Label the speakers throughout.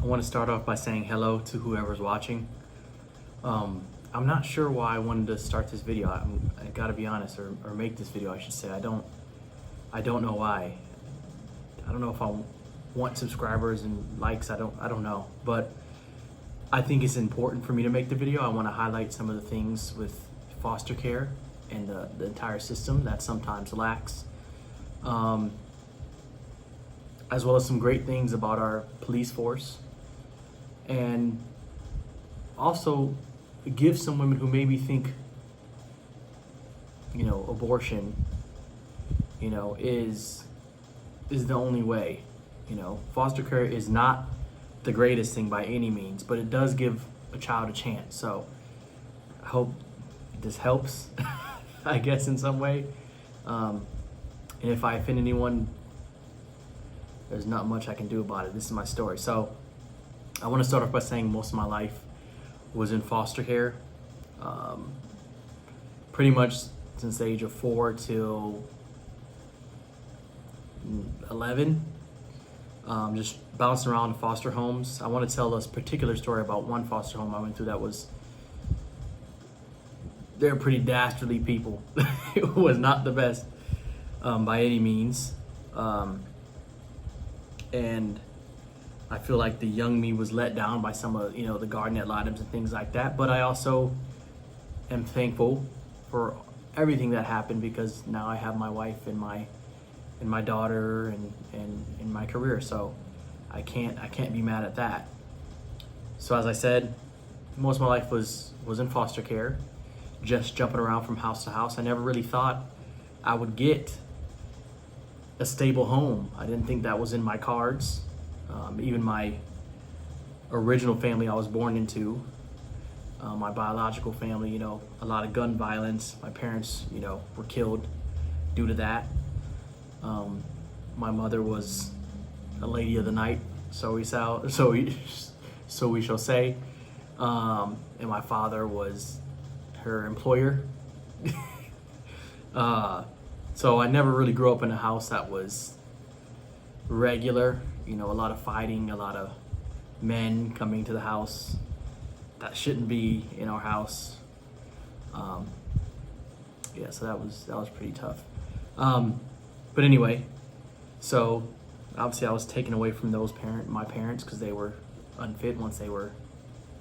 Speaker 1: want to start off by saying hello to whoever's watching. I'm not sure why I wanted to start this video. I gotta be honest, or make this video, I should say. I don't know why. I don't know if I want subscribers and likes. I don't know, but I think it's important for me to make the video. I want to highlight some of the things with foster care and the entire system that sometimes lacks, as well as some great things about our police force, and also give some women who maybe think, abortion, is the only way. Foster care is not the greatest thing by any means, but it does give a child a chance. So I hope this helps, I guess, in some way. And if I offend anyone, there's not much I can do about it. This is my story. So I want to start off by saying most of my life was in foster care, pretty much since the age of 4 till 11. Just bouncing around in foster homes. I want to tell this particular story about one foster home I went through they're pretty dastardly people. It was not the best by any means. And I feel like the young me was let down by some of, the garden ad items and things like that. But I also am thankful for everything that happened, because now I have my wife and my daughter and my career. So I can't be mad at that. So as I said, most of my life was in foster care, just jumping around from house to house. I never really thought I would get a stable home. I didn't think that was in my cards. Even my original family I was born into, my biological family, a lot of gun violence. My parents, were killed due to that. My mother was a lady of the night, so we shall say. And my father was her employer. So I never really grew up in a house that was regular. A lot of fighting, a lot of men coming to the house that shouldn't be in our house. So that was pretty tough. But anyway, so obviously I was taken away from my parents, because they were unfit once they were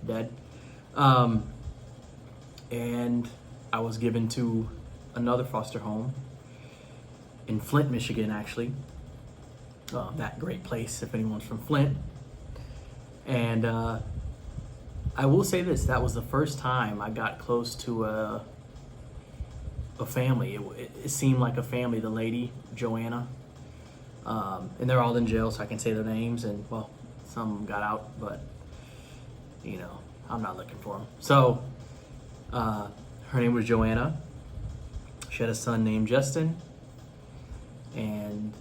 Speaker 1: dead. And I was given to another foster home in Flint, Michigan, actually. That great place, if anyone's from Flint. And I will say this, that was the first time I got close to a family. It seemed like a family. The lady, Joanna, and they're all in jail, so I can say their names, and well, some got out, but I'm not looking for them. So her name was Joanna. She had a son named Justin, and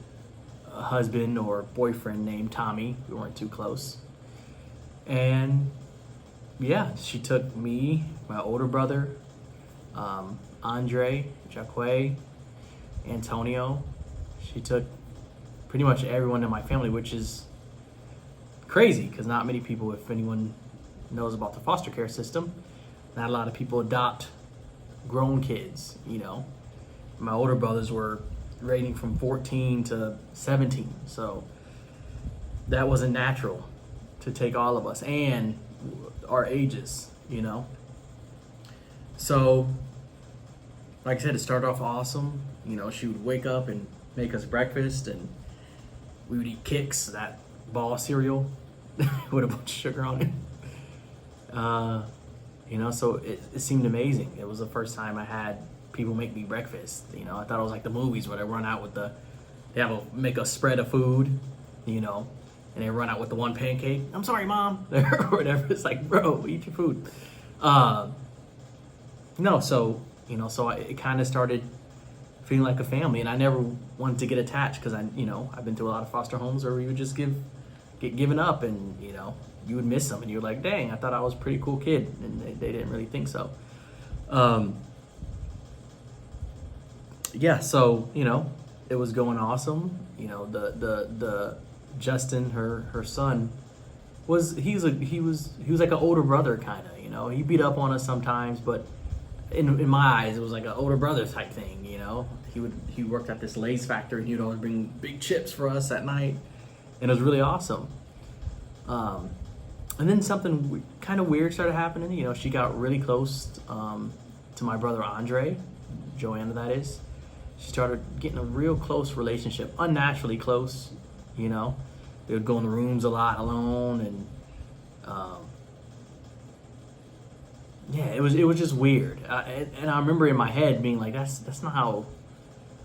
Speaker 1: a husband or boyfriend named Tommy. We weren't too close. And yeah, she took me, my older brother, Andre, Jacque, Antonio. She took pretty much everyone in my family, which is crazy, because not many people, if anyone knows about the foster care system, not a lot of people adopt grown kids. My older brothers were rating from 14 to 17, so that wasn't natural to take all of us and our ages. So like I said, it started off awesome. She would wake up and make us breakfast, and we would eat Kix, that ball of cereal with a bunch of sugar on it. So it seemed amazing. It was the first time I had people make me breakfast. I thought it was like the movies where they run out with make a spread of food, and they run out with the one pancake. I'm sorry, Mom, or whatever. It's like, bro, eat your food. It kind of started feeling like a family, and I never wanted to get attached, because I've been through a lot of foster homes where we would just get given up, and you would miss them, and you're like, dang, I thought I was a pretty cool kid, and they didn't really think so. So it was going awesome. The Justin, her son, he was like an older brother kind of, he beat up on us sometimes, but in my eyes it was like an older brother type thing. He worked at this Lay's factory, and he'd always bring big chips for us at night, and it was really awesome. And then something kind of weird started happening. She got really close to my brother Andre, Joanna that is. She started getting a real close relationship, unnaturally close. They would go in the rooms a lot alone, and it was just weird. And I remember in my head being like, that's not how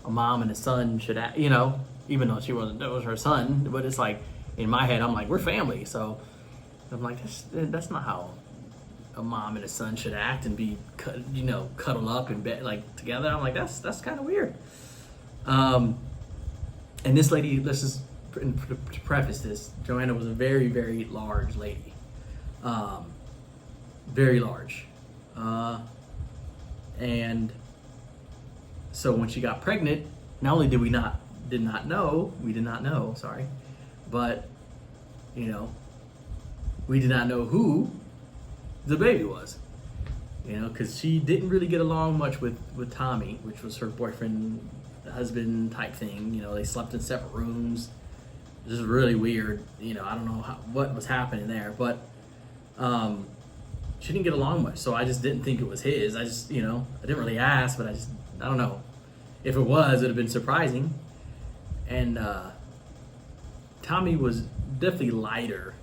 Speaker 1: a mom and a son should act. Even though that was her son, but it's like in my head I'm like, we're family, so I'm like, that's not how a mom and a son should act and be cuddled up in bed like together. I'm like, that's kind of weird. And this lady, let's just to preface this, Joanna was a very, very large lady, very large, and so when she got pregnant, not only did we did not know, sorry, but we did not know who the baby was, because she didn't really get along much with Tommy, which was her boyfriend, husband type thing. They slept in separate rooms. This is really weird. I don't know what was happening there, but she didn't get along much, so I just didn't think it was his. I just, I didn't really ask, but I don't know. If it was, it would have been surprising. And Tommy was definitely lighter,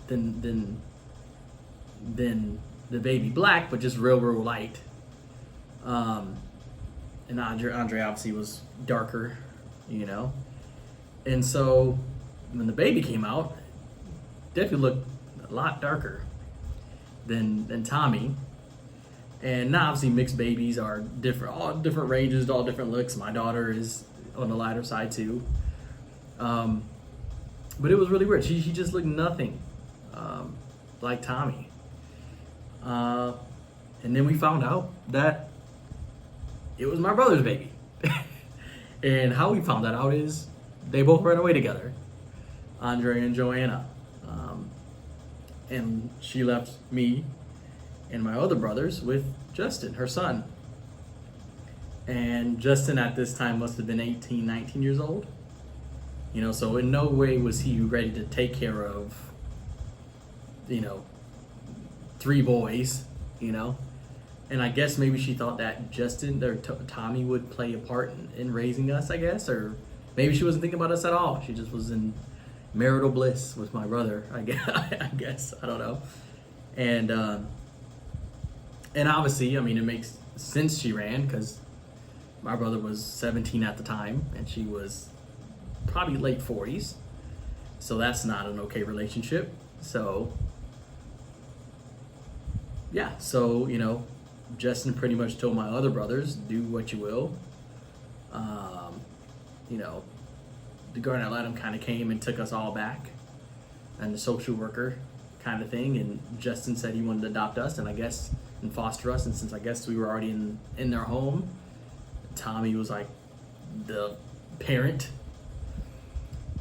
Speaker 1: than the baby Black, but just real light. And Andre obviously was darker, And so when the baby came out, definitely looked a lot darker than Tommy. And now obviously mixed babies are different, all different ranges, all different looks. My daughter is on the lighter side too. But it was really weird. She just looked nothing like Tommy. And then we found out that it was my brother's baby. And how we found that out is they both ran away together, Andre and Joanna. And she left me and my other brothers with Justin, her son. And Justin at this time must have been 18, 19 years old. So in no way was he ready to take care of, 3 boys, And I guess maybe she thought that Justin or Tommy would play a part in raising us, I guess. Or maybe she wasn't thinking about us at all. She just was in marital bliss with my brother, I guess. I don't know. And obviously, it makes sense she ran, because my brother was 17 at the time, and she was probably late 40s. So that's not an okay relationship. So, yeah. So, Justin pretty much told my other brothers, do what you will. The guardian ad litem kind of came and took us all back, and the social worker kind of thing. And Justin said he wanted to adopt us, and foster us. And since I guess we were already in their home, Tommy was like the parent.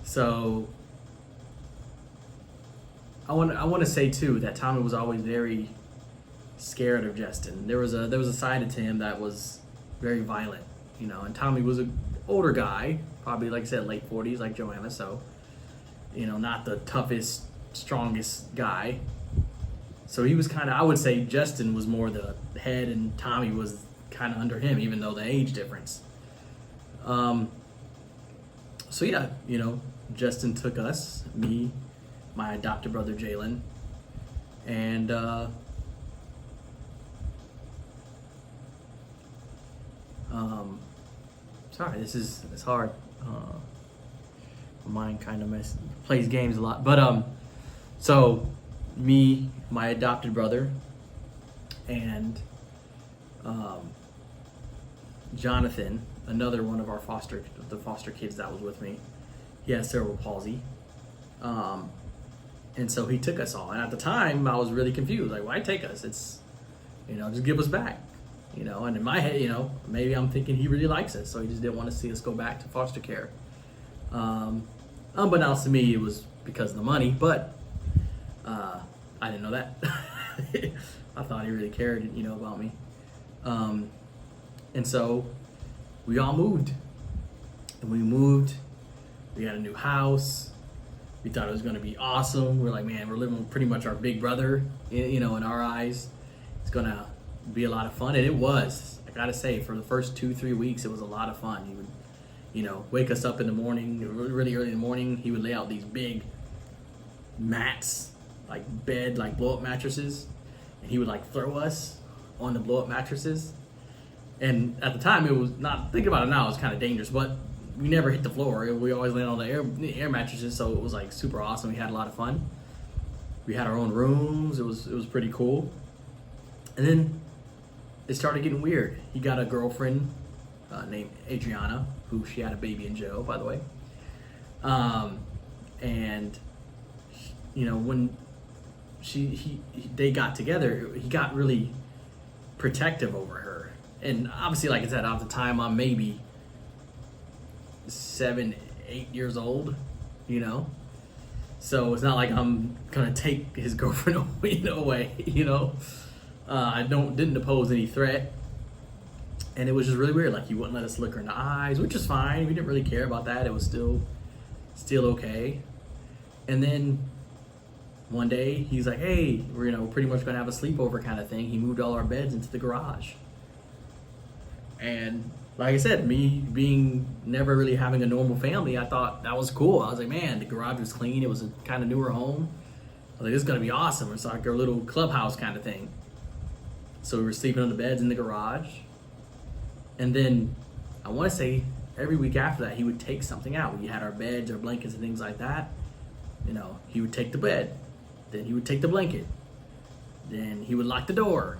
Speaker 1: So I want to say too that Tommy was always very scared of Justin. There was a side to him that was very violent, And Tommy was an older guy, probably like I said, late 40s, like Joanna. So, not the toughest, strongest guy. So he was kind of, I would say Justin was more the head, and Tommy was kind of under him, even though the age difference. So yeah, Justin took us, me, my adopted brother Jalen, and sorry, it's hard. My mind kind of plays games a lot, but so me, my adopted brother, and Jonathan, another one of our foster kids that was with me, he has cerebral palsy, and so he took us all. And at the time, I was really confused, like, why take us? It's, just give us back, And in my head, maybe I'm thinking he really likes us, so he just didn't want to see us go back to foster care. Unbeknownst to me, it was because of the money, but I didn't know that. I thought he really cared, about me. And so we all moved. And we moved. We got a new house. We thought it was going to be awesome. We're like, man, we're living with pretty much our big brother, in our eyes. It's going to be a lot of fun. And it was. I got to say, for the first 2-3 weeks, it was a lot of fun. He would, wake us up in the morning, really early in the morning. He would lay out these big mats, like bed, like blow-up mattresses. And he would, like, throw us on the blow-up mattresses. And at the time, it was not, thinking about it now, it was kind of dangerous, but we never hit the floor. We always landed on the air mattresses, so it was like super awesome. We had a lot of fun. We had our own rooms. It was pretty cool. And then it started getting weird. He got a girlfriend named Adriana, who she had a baby in jail, by the way. And when they got together, he got really protective over her. And obviously, like I said, at the time, I'm maybe 7-8 years old, so it's not like I'm gonna take his girlfriend away. I didn't pose any threat, and it was just really weird. Like, he wouldn't let us look her in the eyes, which is fine. We didn't really care about that. It was still okay. And then one day he's like, hey, we're pretty much gonna have a sleepover kind of thing. He moved all our beds into the garage. And like I said, me being never really having a normal family, I thought that was cool. I was like, man, the garage was clean. It was a kind of newer home. I was like, this is going to be awesome. It's like our little clubhouse kind of thing. So we were sleeping on the beds in the garage. And then I want to say every week after that, he would take something out. We had our beds, our blankets, and things like that. He would take the bed. Then he would take the blanket. Then he would lock the door.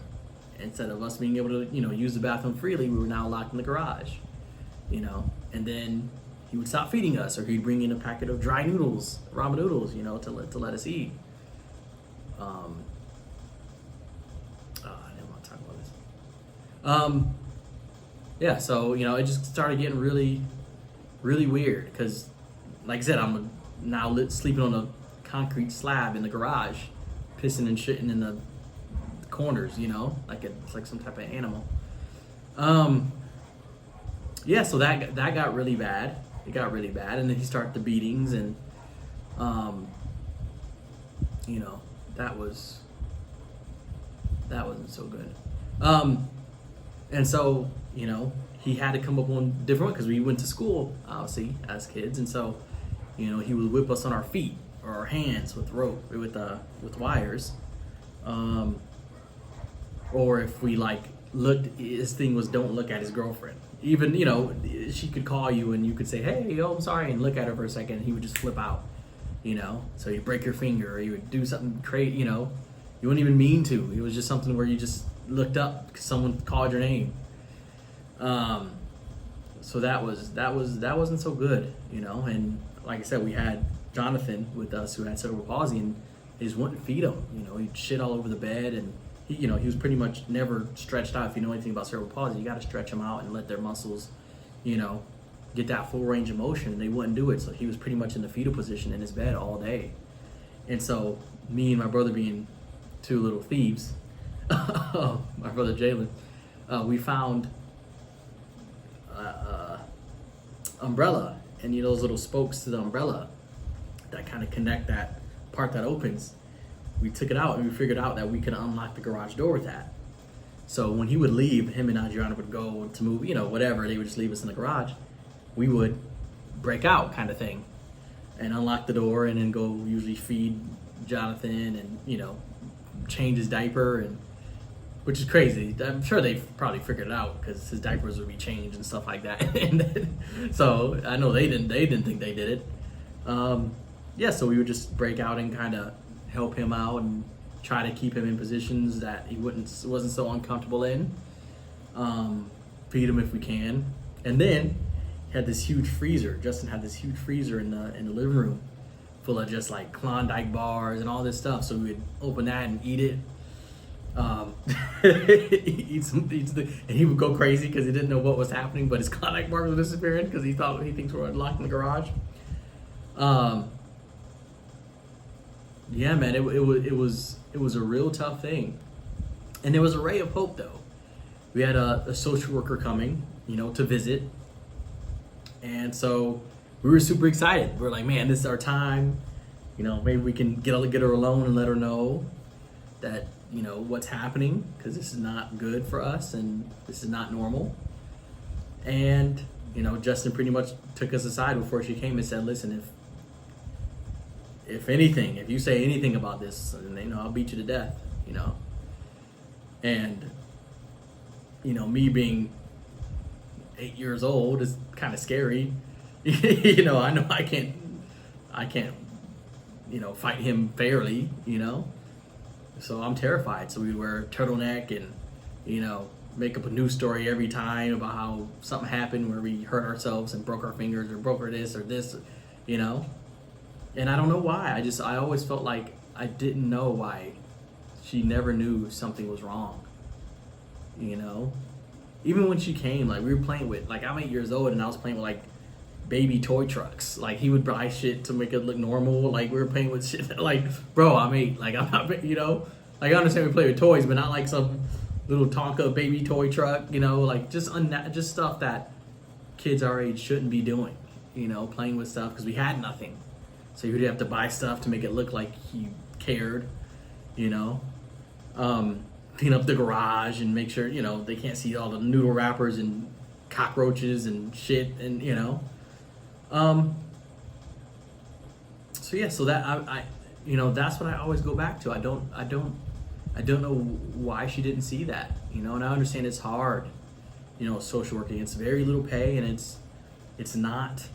Speaker 1: Instead of us being able to, use the bathroom freely, we were now locked in the garage, And then he would stop feeding us, or he'd bring in a packet of dry noodles, ramen noodles, to let us eat. I didn't want to talk about this. Yeah, so it just started getting really, really weird because, like I said, I'm now sleeping on a concrete slab in the garage, pissing and shitting in the corners, like it's like some type of animal. Yeah, so that got really bad. It got really bad, and then he started the beatings, and that wasn't so good. And so he had to come up on different because we went to school obviously as kids, and so he would whip us on our feet or our hands with rope with wires. Or if we looked, his thing was don't look at his girlfriend. Even, she could call you and you could say, hey, I'm sorry, and look at her for a second, and he would just flip out, So you break your finger, or you would do something crazy, you wouldn't even mean to. It was just something where you just looked up because someone called your name. So that wasn't so good, And like I said, we had Jonathan with us who had cerebral palsy, and they just wouldn't feed him. He'd shit all over the bed, and he was pretty much never stretched out. If you know anything about cerebral palsy, you got to stretch them out and let their muscles, get that full range of motion. And they wouldn't do it, so he was pretty much in the fetal position in his bed all day. And so me and my brother, being two little thieves, my brother Jalen, we found umbrella, and those little spokes to the umbrella that kind of connect that part that opens. We took it out and we figured out that we could unlock the garage door with that. So when he would leave, him and Adriana would go to move, whatever, they would just leave us in the garage. We would break out kind of thing and unlock the door and then go usually feed Jonathan and, change his diaper, and which is crazy. I'm sure they probably figured it out because his diapers would be changed and stuff like that. And then, so I know they didn't think they did it. Yeah, so we would just break out and kind of help him out and try to keep him in positions that he wasn't so uncomfortable in. Feed him if we can. And then he had this huge freezer. Justin had this huge freezer in the living room full of just like Klondike bars and all this stuff. So we would open that and eat it. And he would go crazy because he didn't know what was happening, but his Klondike bars were disappearing because he thinks we're locked in the garage. Yeah, man, it was a real tough thing, and there was a ray of hope though. We had a social worker coming, to visit, and so we were super excited. We are like, man, this is our time. Maybe we can get her alone and let her know that what's happening, because this is not good for us and this is not normal. And Justin pretty much took us aside before she came and said, listen, if anything, if you say anything about this, I'll beat you to death. And me being 8 years old is kind of scary. I know I can't fight him fairly. So I'm terrified. So we wear a turtleneck and make up a news story every time about how something happened where we hurt ourselves and broke our fingers or broke our this or this, and I don't know why. I always felt like I didn't know why she never knew something was wrong. Even when she came, like we were playing with, like I'm 8 years old and I was playing with like baby toy trucks. Like he would buy shit to make it look normal. Like we were playing with shit. Like, bro, I'm 8. Like I'm not, like I understand we play with toys, but not like some little Tonka baby toy truck. Like just stuff that kids our age shouldn't be doing. Playing with stuff because we had nothing. So you would have to buy stuff to make it look like he cared. Clean up the garage and make sure they can't see all the noodle wrappers and cockroaches and shit and so yeah, so that I that's what I always go back to. I don't know why she didn't see that, and I understand it's hard, social working. It's very little pay and it's not,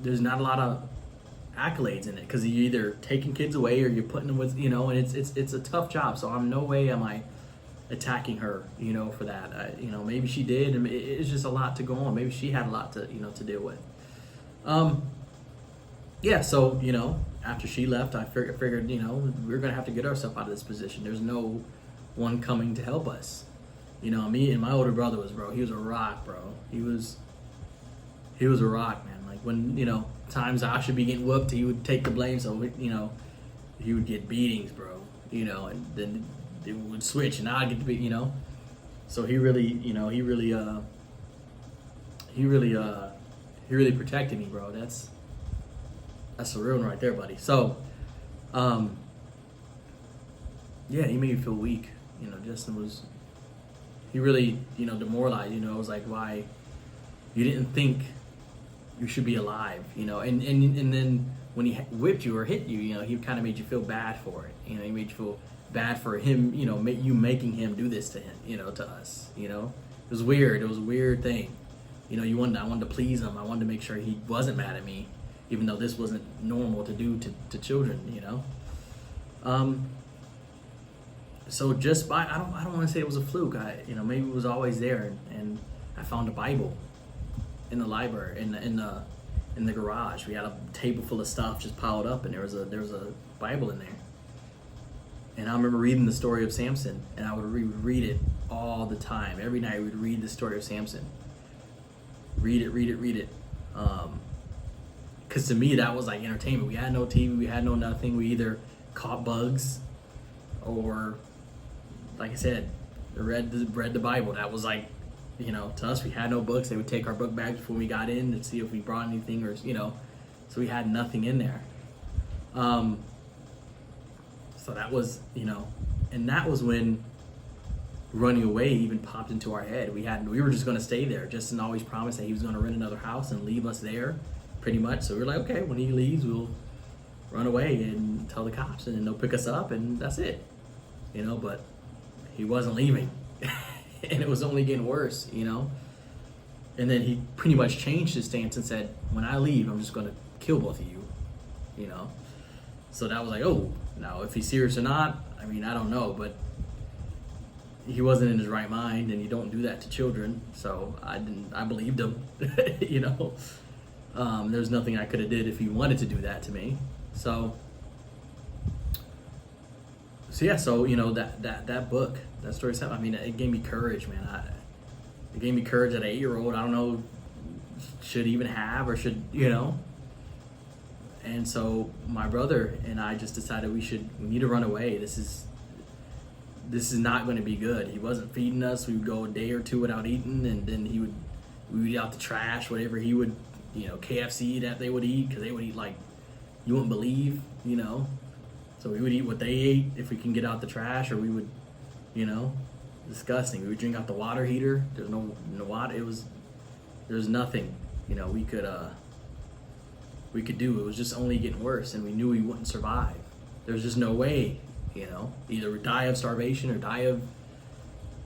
Speaker 1: there's not a lot of accolades in it because you're either taking kids away or you're putting them with, and it's a tough job. So I'm no way am I attacking her, for that. Maybe she did, and it's just a lot to go on. Maybe she had a lot to, to deal with. Yeah. So after she left, I figured, we're gonna have to get ourselves out of this position. There's no one coming to help us. Me and my older brother he was a rock, bro. He was a rock, man. Like when times I should be getting whooped, he would take the blame. So he would get beatings, bro. And then it would switch, and I'd get to be, So he really protected me, bro. That's the real one right there, buddy. So, yeah, he made me feel weak. Justin was, he really, demoralized. It was like, why you didn't think you should be alive, and then when he whipped you or hit you, he kind of made you feel bad for it. He made you feel bad for him, you making him do this to him, to us. It was weird. It was a weird thing. I wanted to please him. I wanted to make sure he wasn't mad at me, even though this wasn't normal to do to children. So just by I don't want to say it was a fluke. Maybe it was always there, and I found a Bible in the library in the garage. We had a table full of stuff just piled up, and there was a Bible in there. And I remember reading the story of Samson, and I would reread it all the time. Every night we'd read the story of Samson. Read it. Because to me that was like entertainment. We had no TV, we had no nothing. We either caught bugs or, like I said, read the Bible. That was like, to us, we had no books. They would take our book bags before we got in to see if we brought anything or, so we had nothing in there. So that was, and that was when running away even popped into our head. We were just going to stay there. Justin always promised that he was going to rent another house and leave us there, pretty much. So we were like, okay, when he leaves, we'll run away and tell the cops, and then they'll pick us up, and that's it. But he wasn't leaving, and it was only getting worse. And then he pretty much changed his stance and said, when I leave, I'm just going to kill both of you. So that was like, oh, now if he's serious or not, I don't know, but he wasn't in his right mind, and you don't do that to children. So I believed him. There's nothing I could have did if he wanted to do that to me. So yeah, so that book, that story, it gave me courage, man. It gave me courage at an 8-year-old. I don't know, should even have or should, And so my brother and I just decided we need to run away. This is not going to be good. He wasn't feeding us. We would go a day or two without eating, and then we would eat out the trash, whatever he would, KFC that they would eat, because they would eat like you wouldn't believe. So we would eat what they ate if we can get out the trash, or we would, disgusting. We would drink out the water heater. There's no water. There's nothing, we could do. It was just only getting worse, and we knew we wouldn't survive. There's just no way, either die of starvation or die of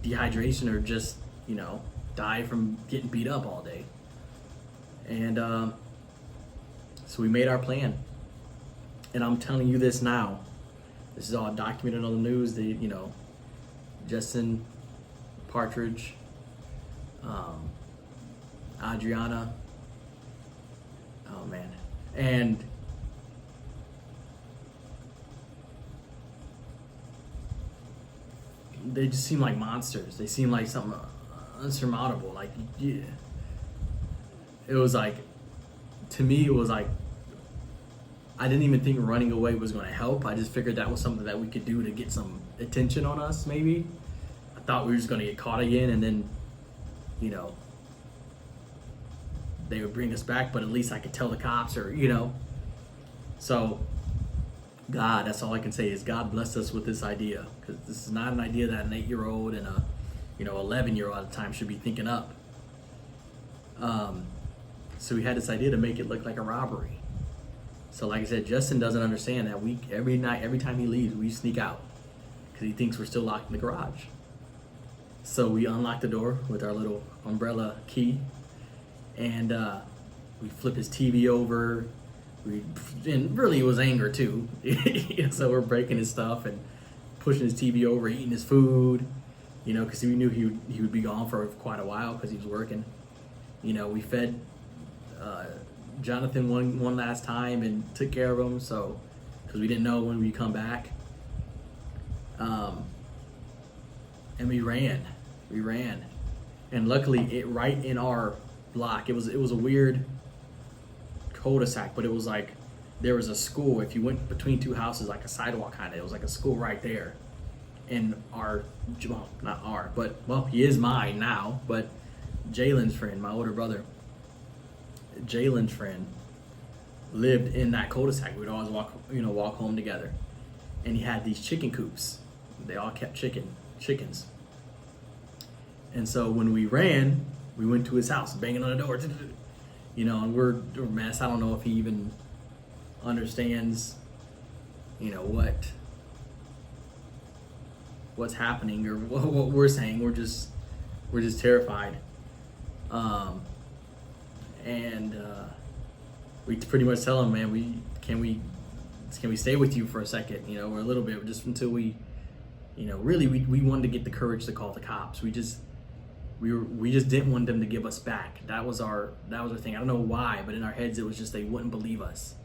Speaker 1: dehydration, or just, die from getting beat up all day. And so we made our plan. And I'm telling you this now. This is all documented on the news. Justin Partridge, Adriana. Oh man. And they just seem like monsters. They seem like something unsurmountable. Like, yeah. It was like, to me, it was like, I didn't even think running away was going to help. I just figured that was something that we could do to get some attention on us, maybe. I thought we were just going to get caught again, and then, they would bring us back, but at least I could tell the cops, or, So, God, that's all I can say is God blessed us with this idea, because this is not an idea that an 8-year-old and a, 11-year-old at the time should be thinking up. So we had this idea to make it look like a robbery. So like I said, Justin doesn't understand that every night, every time he leaves, we sneak out because he thinks we're still locked in the garage. So we unlock the door with our little umbrella key, and we flip his TV over. And really it was anger too. So we're breaking his stuff and pushing his TV over, eating his food, because we knew he would be gone for quite a while because he was working. We fed Jonathan one last time and took care of him, so because we didn't know when we'd come back. And we ran, and luckily right in our block. It was a weird cul-de-sac, but it was like there was a school. If you went between two houses, like a sidewalk kind of, it was like a school right there. And he is mine now, but Jalen's friend, my older brother, Jalen's friend lived in that cul-de-sac. We'd always walk home together, and he had these chicken coops. They all kept chickens. And so when we ran, we went to his house, banging on the door, and we're a mess. I don't know if he even understands, what's happening or what we're saying. We're just terrified. And we pretty much tell him, man, can we stay with you for a second, or a little bit, just until we, really we wanted to get the courage to call the cops. We just didn't want them to give us back. That was our thing. I don't know why, but in our heads it was just they wouldn't believe us.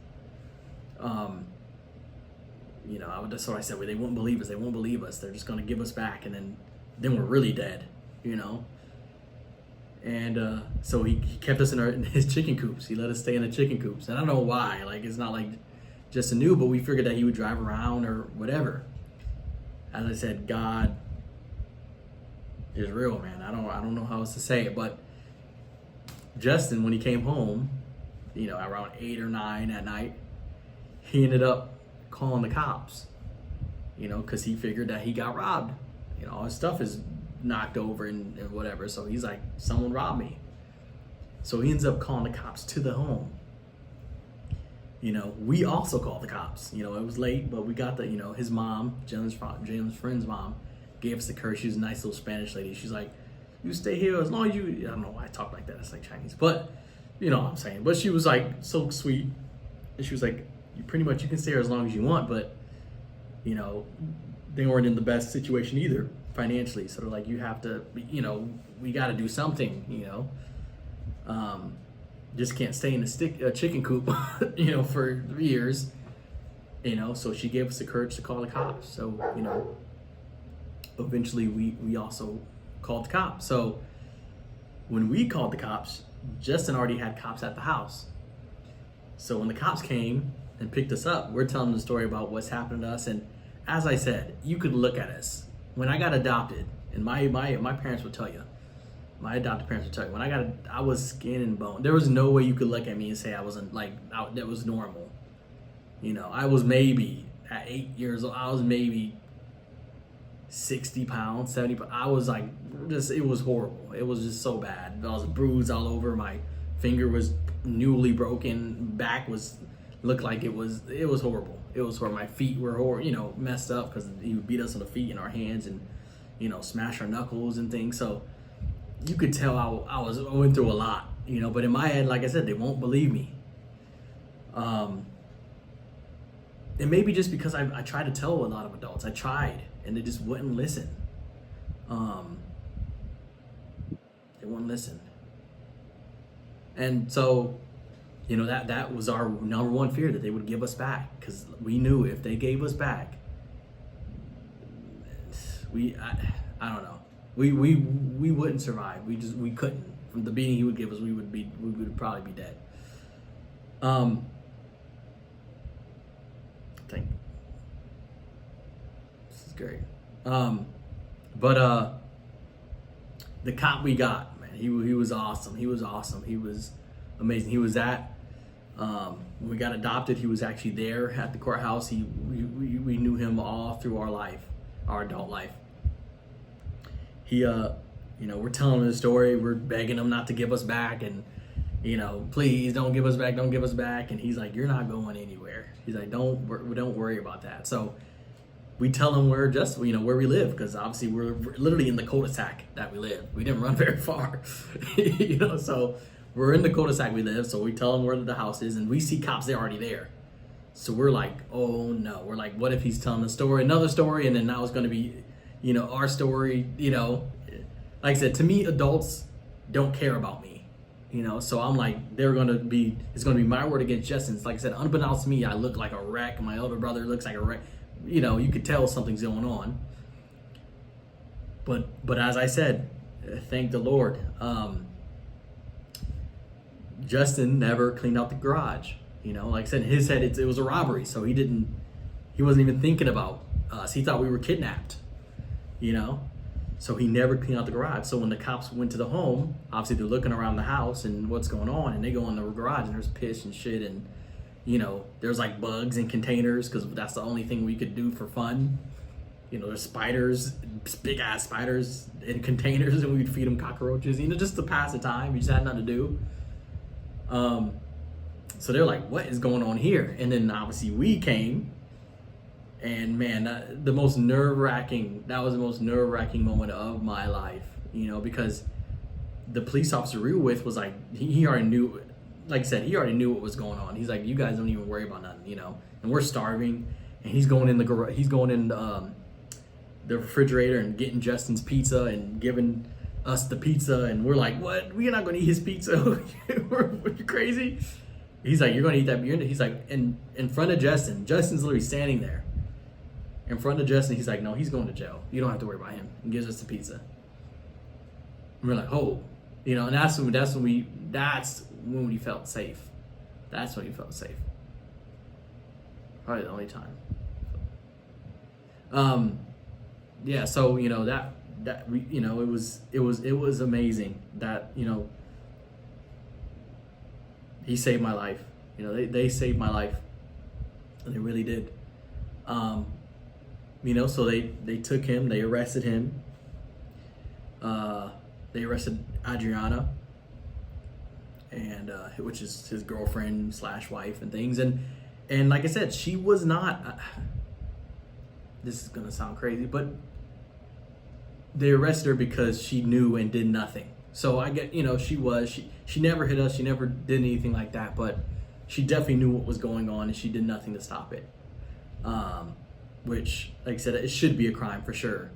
Speaker 1: That's what I said. They wouldn't believe us. They won't believe us. They're just going to give us back, and then we're really dead, And so he kept us in his chicken coops. He let us stay in the chicken coops. And I don't know why. Like, it's not like just a new, but we figured that he would drive around or whatever. As I said, God is real, man. I don't know how else to say it, but Justin, when he came home, around 8 or 9 at night, he ended up calling the cops, because he figured that he got robbed. All his stuff is knocked over and whatever. So he's like, someone robbed me. So he ends up calling the cops to the home. We also called the cops. It was late, but we got his mom, Jalen's friend's mom, gave us the courage. She was a nice little Spanish lady. She's like, you stay here as long as you, I don't know why I talk like that. It's like Chinese, but you know what I'm saying. But she was like so sweet. And she was like, you can stay here as long as you want, but they weren't in the best situation either financially. So they're like, you have to, we got to do something, just can't stay in a chicken coop, for years, so she gave us the courage to call the cops. So, eventually we also called the cops. So when we called the cops, Justin already had cops at the house. So when the cops came, and picked us up. We're telling the story about what's happened to us. And as I said, you could look at us. When I got adopted, and my parents would tell you, my adopted parents would tell you, I was skin and bone. There was no way you could look at me and say I wasn't that was normal. I was maybe at 8 years old, I was maybe 60 pounds, 70 pounds. I was like, it was horrible. It was just so bad. I was bruised all over. My finger was newly broken. Back looked like it was horrible. It was where my feet were, messed up because he would beat us on the feet and our hands and, smash our knuckles and things. So you could tell I was going through a lot, but in my head, like I said, they won't believe me. And maybe just because I tried to tell a lot of adults, I tried, and they just wouldn't listen. They wouldn't listen. And so, that was our number one fear, that they would give us back, because we knew if they gave us back, I don't know, we wouldn't survive. We couldn't. From the beating he would give us, we would probably be dead. I think this is great. But the cop we got, man, he was awesome. He was awesome. He was amazing. He was when we got adopted, he was actually there at the courthouse. We knew him all through our adult life. He, we're telling him the story. We're begging him not to give us back, and please don't give us back. And he's like, you're not going anywhere. He's like, don't worry about that. So we tell him where we live, because obviously we're literally in the cul-de-sac that we live. We didn't run very far, so we're in the cul-de-sac we live. So we tell him where the house is, and we see cops, they're already there. So we're like, oh no. We're like, what if he's telling another story, and then now it's going to be, our story, like I said, to me, adults don't care about me, so I'm like, it's going to be my word against Justin's. Like I said, unbeknownst to me, I look like a wreck. My older brother looks like a wreck. You could tell something's going on. But as I said, thank the Lord, Justin never cleaned out the garage. Like I said, in his head, it was a robbery, so he wasn't even thinking about us. He thought we were kidnapped, so he never cleaned out the garage. So when the cops went to the home, obviously they're looking around the house and what's going on, and they go in the garage and there's piss and shit, and there's like bugs in containers, because that's the only thing we could do for fun. There's spiders, big ass spiders in containers, and we'd feed them cockroaches, just to pass the time. We just had nothing to do. So they're like, what is going on here? And then obviously we came, and man, that was the most nerve-wracking moment of my life, because the police officer we were with was like, he already knew, like I said, he already knew what was going on. He's like, you guys don't even worry about nothing, and we're starving, and he's going in the refrigerator and getting Justin's pizza and giving us the pizza, and we're like, what? We're not going to eat his pizza. We're crazy. He's like, you're going to eat that beer? He's like, in front of Justin. Justin's literally standing there in front of Justin. He's like, no, he's going to jail. You don't have to worry about him. And gives us the pizza. And we're like, oh, and that's when we felt safe. That's when we felt safe. Probably the only time. Yeah. So that we, it was amazing that, he saved my life. They saved my life. They really did. So they took him, they arrested him. They arrested Adriana, and which is his girlfriend / wife and things. And like I said, she was not, this is gonna sound crazy, but they arrested her because she knew and did nothing. So I get, she never hit us, she never did anything like that, but she definitely knew what was going on, and she did nothing to stop it. Which, like I said, it should be a crime for sure.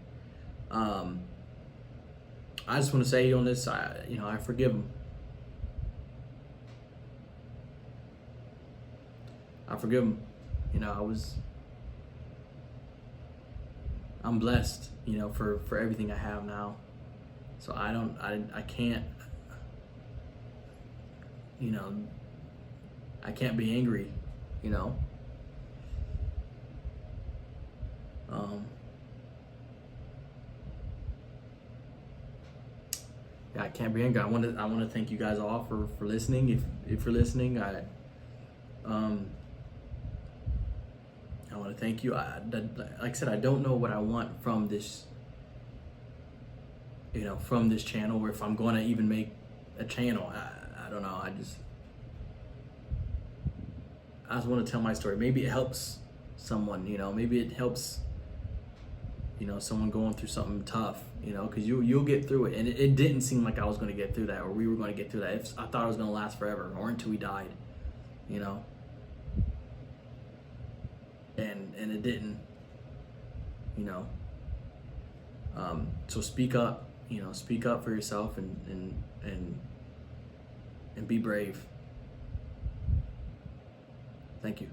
Speaker 1: I just want to say on this, I forgive him. I forgive him. I'm blessed, for everything I have now. So I can't, I can't be angry, I can't be angry. I want to thank you guys all for listening. If you're listening, I want to thank you. Like I said, I don't know what I want from this, from this channel, or if I'm going to even make a channel. I don't know. I just want to tell my story. Maybe it helps someone. Maybe it helps. Someone going through something tough. Because you'll get through it, and it didn't seem like I was going to get through that, or we were going to get through that. I thought it was going to last forever, or until we died. And it didn't. So speak up. Speak up for yourself and be brave. Thank you.